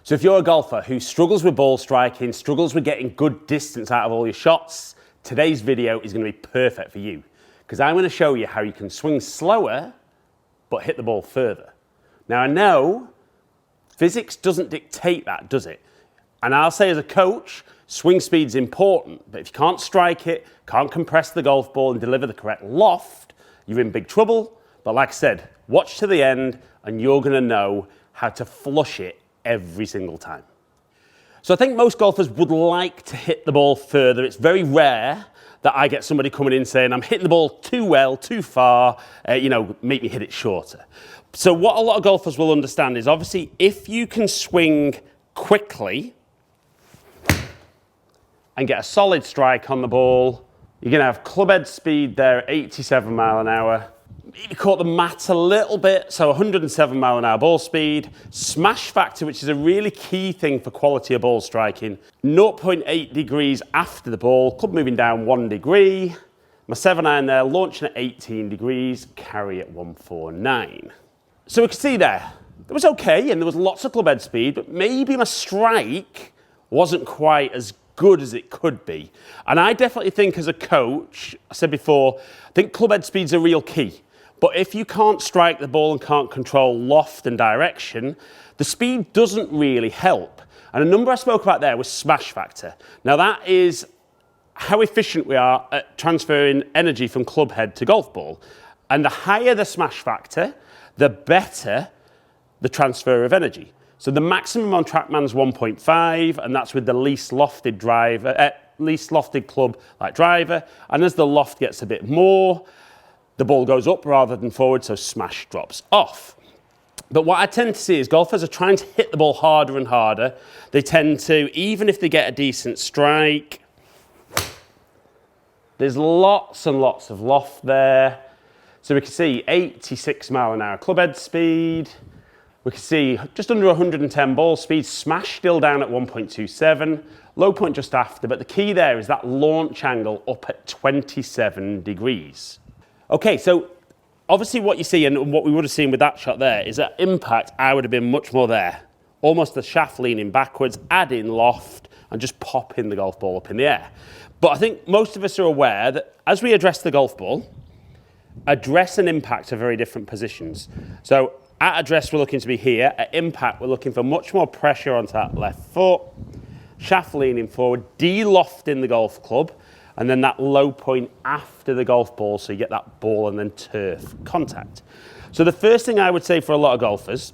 So if you're a golfer who struggles with ball striking, struggles with getting good distance out of all your shots, today's video is going to be perfect for you, because I'm going to show you how you can swing slower but hit the ball further. Now I know physics doesn't dictate that, does it? And I'll say as a coach, swing speed's important, but if you can't strike it, can't compress the golf ball and deliver the correct loft, you're in big trouble. But like I said, watch to the end and you're going to know how to flush it every single time. So I think most golfers would like to hit the ball further. It's very rare that I get somebody coming in saying, I'm hitting the ball too well, too far, make me hit it shorter. So what a lot of golfers will understand is obviously if you can swing quickly and get a solid strike on the ball, you're going to have club head speed there at 87 mile an hour. Maybe caught the mat a little bit, so 107 mile an hour ball speed. Smash factor, which is a really key thing for quality of ball striking, 0.8 degrees after the ball, club moving down 1 degree. My 7-iron there, launching at 18 degrees, carry at 149. So we can see there, it was okay, and there was lots of club head speed, but maybe my strike wasn't quite as good as it could be. And I definitely think as a coach, I said before, I think club head speed's a real key. But if you can't strike the ball and can't control loft and direction, the speed doesn't really help. And a number I spoke about there was smash factor. Now that is how efficient we are at transferring energy from club head to golf ball. And the higher the smash factor, the better the transfer of energy. So the maximum on TrackMan's 1.5, and that's with the least lofted club like driver. And as the loft gets a bit more, the ball goes up rather than forward, so smash drops off. But what I tend to see is golfers are trying to hit the ball harder and harder. They tend to, even if they get a decent strike, there's lots and lots of loft there. So we can see 86 mile an hour club head speed. We can see just under 110 ball speed, smash still down at 1.27, low point just after, but the key there is that launch angle up at 27 degrees. Okay, so obviously what you see and what we would have seen with that shot there is that impact, I would have been much more there. Almost the shaft leaning backwards, adding loft and just popping the golf ball up in the air. But I think most of us are aware that as we address the golf ball, address and impact are very different positions. So at address, we're looking to be here. At impact, we're looking for much more pressure onto that left foot, shaft leaning forward, de-lofting the golf club, and then that low point after the golf ball, so you get that ball and then turf contact. So the first thing I would say for a lot of golfers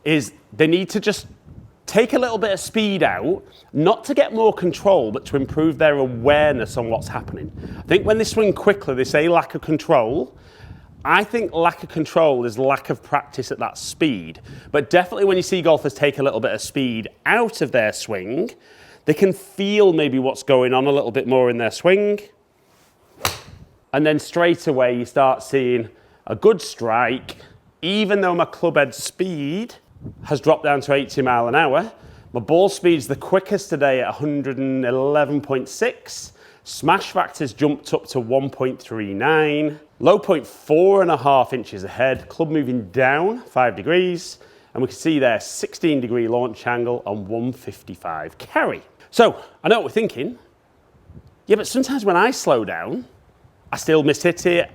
is they need to just take a little bit of speed out, not to get more control, but to improve their awareness on what's happening. I think when they swing quickly, they say lack of control. I think lack of control is lack of practice at that speed. But definitely when you see golfers take a little bit of speed out of their swing, they can feel maybe what's going on a little bit more in their swing. And then straight away you start seeing a good strike. Even though my club head speed has dropped down to 80 mile an hour, my ball speed's the quickest today at 111.6. Smash factor's jumped up to 1.39. Low point 4.5 inches ahead. Club moving down 5 degrees. And we can see there 16 degree launch angle on 155 carry. So I know what we're thinking. Yeah, but sometimes when I slow down, I still miss-hit it.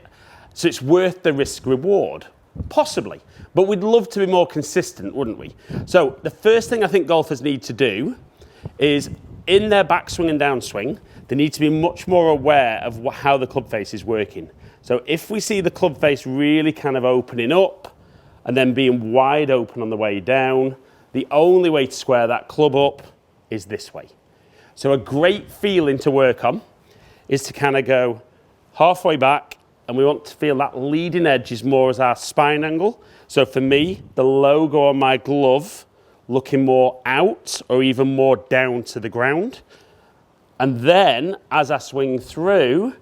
So it's worth the risk reward. Possibly. But we'd love to be more consistent, wouldn't we? So the first thing I think golfers need to do is in their backswing and downswing, they need to be much more aware of how the club face is working. So if we see the club face really kind of opening up and then being wide open on the way down, the only way to square that club up is this way. So a great feeling to work on is to kind of go halfway back, and we want to feel that leading edge is more as our spine angle. So for me, the logo on my glove looking more out or even more down to the ground. And then as I swing through,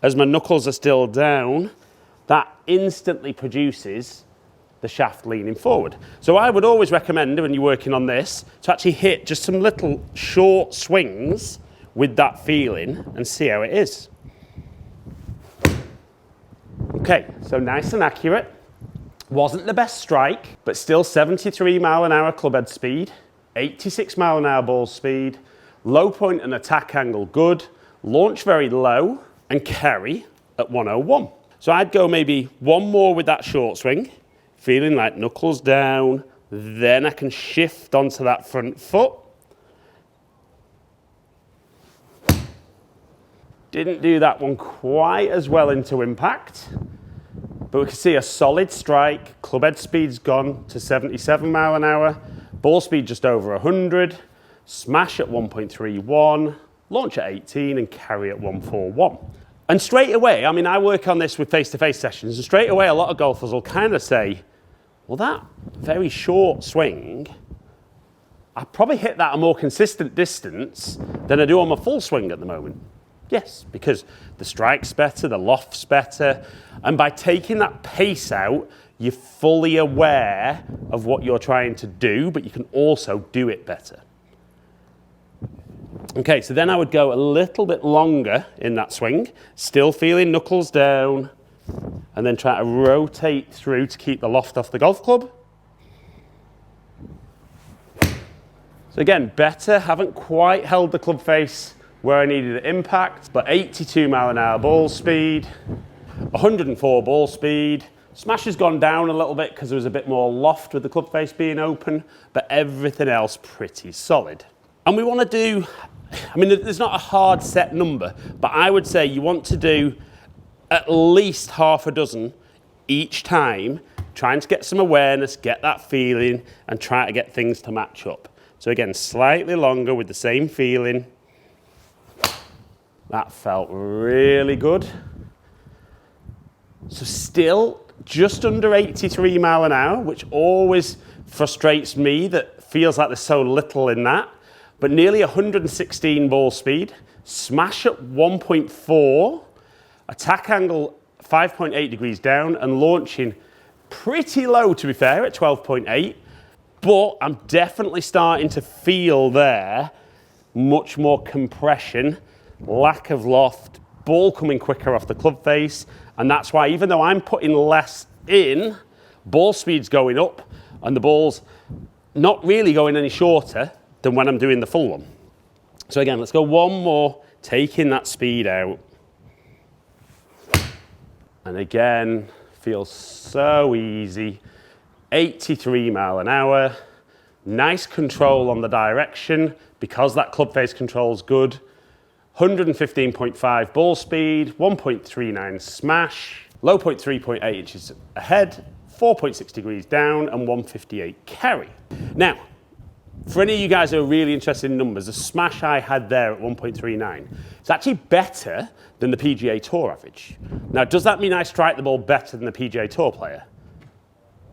as my knuckles are still down, that instantly produces the shaft leaning forward. So I would always recommend when you're working on this to actually hit just some little short swings with that feeling and see how it is. Okay, so nice and accurate. Wasn't the best strike, but still 73 mile an hour club head speed. 86 mile an hour ball speed, low point and attack angle good, launch very low, and carry at 101. So I'd go maybe one more with that short swing, feeling like knuckles down, then I can shift onto that front foot. Didn't do that one quite as well into impact, but we can see a solid strike. Club head speed's gone to 77 mile an hour, ball speed just over 100, smash at 1.31, launch at 18 and carry at 141. And straight away, I mean, I work on this with face-to-face sessions, and straight away a lot of golfers will kind of say, well, that very short swing, I probably hit that a more consistent distance than I do on my full swing at the moment. Yes, because the strike's better, the loft's better, and by taking that pace out, you're fully aware of what you're trying to do, but you can also do it better. Okay, so then I would go a little bit longer in that swing, still feeling knuckles down, and then try to rotate through to keep the loft off the golf club. So again, better, haven't quite held the club face where I needed an impact, but 82 mile an hour ball speed, 104 ball speed. Smash has gone down a little bit because there was a bit more loft with the club face being open, but everything else pretty solid. And we want to do, I mean, there's not a hard set number, but I would say you want to do at least half a dozen each time, trying to get some awareness, get that feeling, and try to get things to match up. So again, slightly longer with the same feeling. That felt really good. So still just under 83 mile an hour, which always frustrates me that feels like there's so little in that, but nearly 116 ball speed, smash at 1.4, attack angle 5.8 degrees down and launching pretty low to be fair at 12.8, but I'm definitely starting to feel there much more compression, lack of loft, ball coming quicker off the club face, and that's why even though I'm putting less in, ball speed's going up and the ball's not really going any shorter than when I'm doing the full one. So again, let's go one more, taking that speed out. And again, feels so easy. 83 mile an hour, nice control on the direction because that club face control's good. 115.5 ball speed, 1.39 smash, low point 3.8 inches ahead, 4.6 degrees down, and 158 carry. Now, for any of you guys who are really interested in numbers, the smash I had there at 1.39 is actually better than the PGA Tour average. Now, does that mean I strike the ball better than the PGA Tour player?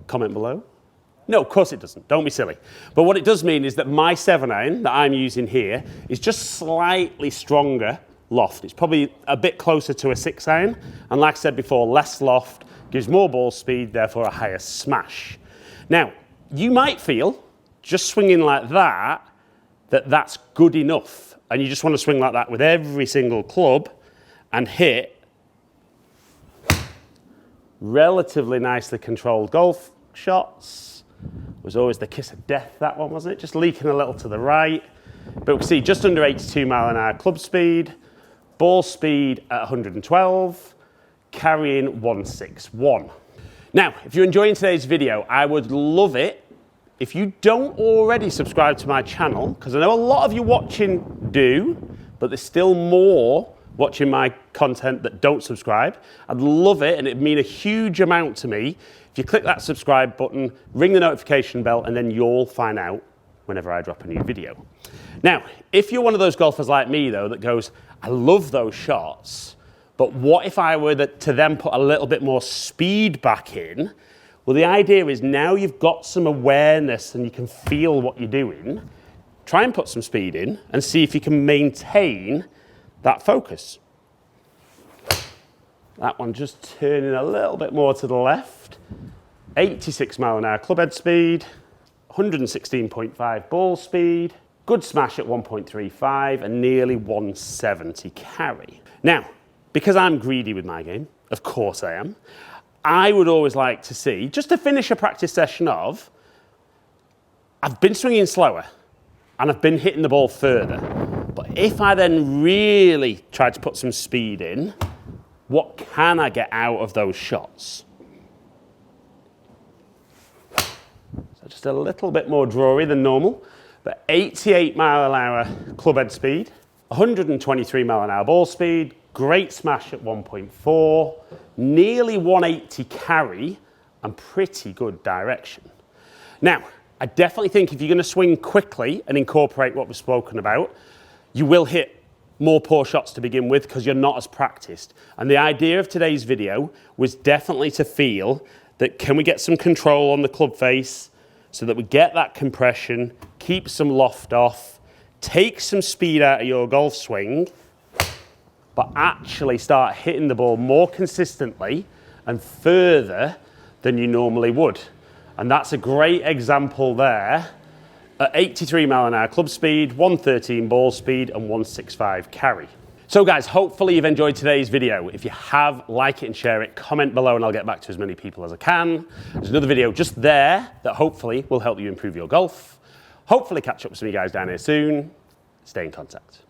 Comment below. No, of course it doesn't. Don't be silly. But what it does mean is that my 7-iron that I'm using here is just slightly stronger loft. It's probably a bit closer to a 6-iron. And like I said before, less loft gives more ball speed, therefore a higher smash. Now, you might feel, just swinging like that, that's good enough. And you just want to swing like that with every single club and hit relatively nicely controlled golf shots. It was always the kiss of death, that one, wasn't it? Just leaking a little to the right. But we can see just under 82 mile an hour club speed, ball speed at 112, carrying 161. Now, if you're enjoying today's video, I would love it if you don't already subscribe to my channel, because I know a lot of you watching do, but there's still more watching my content that don't subscribe. I'd love it, and it'd mean a huge amount to me if you click that subscribe button, ring the notification bell, and then you'll find out whenever I drop a new video. Now, if you're one of those golfers like me, though, that goes, I love those shots, but what if I were to then put a little bit more speed back in? Well, the idea is now you've got some awareness and you can feel what you're doing. Try and put some speed in and see if you can maintain that focus. That one just turning a little bit more to the left. 86 mile an hour club head speed, 116.5 ball speed, good smash at 1.35 and nearly 170 carry. Now, because I'm greedy with my game, of course I am, I would always like to see, just to finish a practice session of, I've been swinging slower, and I've been hitting the ball further. But if I then really try to put some speed in, what can I get out of those shots? So just a little bit more drawy than normal, but 88 mile an hour club head speed, 123 mile an hour ball speed, great smash at 1.4, nearly 180 carry, and pretty good direction. Now, I definitely think if you're going to swing quickly and incorporate what we've spoken about, you will hit more poor shots to begin with because you're not as practiced. And the idea of today's video was definitely to feel that can we get some control on the club face so that we get that compression, keep some loft off, take some speed out of your golf swing, but actually start hitting the ball more consistently and further than you normally would. And that's a great example there at 83 mile an hour club speed, 113 ball speed, and 165 carry. So guys, hopefully you've enjoyed today's video. If you have, like it and share it, comment below and I'll get back to as many people as I can. There's another video just there that hopefully will help you improve your golf. Hopefully catch up with some of you guys down here soon. Stay in contact.